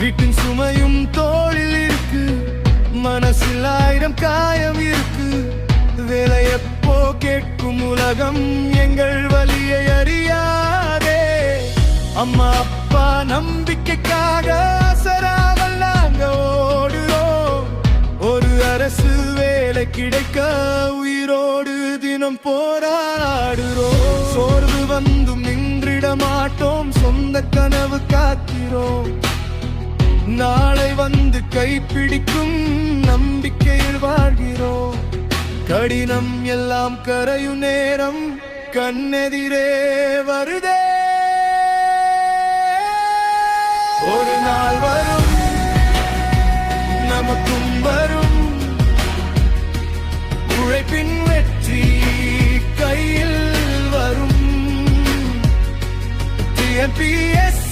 வீட்டின் சுமையும் தோளில் இருக்கு, மனசில் 1000 காயம் இருக்கு. வேலை எப்போ கேட்கும் உலகம் எங்கள் வலியை அறியாதே. அம்மா அப்பா நம்பிக்கைக்காக அசராமல் நாங்க ஓடுறோம். ஒரு அரசு வேலை கிடைக்க உயிரோடு தினம் போராடுறோம். சோர்வு வந்தும் நின்றிட மாட்டோம், சொந்த கனவு காக்கிறோம். நாளை வந்து கைப்பிடிக்கும் நம்பிக்கையில் வாழ்கிறோம். கடினம் எல்லாம் கரையும் நேரம் கண்ணெதிரே வருதே. ஒரு நாள் வரும், நமக்கும் வரும், உழைப்பின் வெற்றி கையில் வரும். TNPSC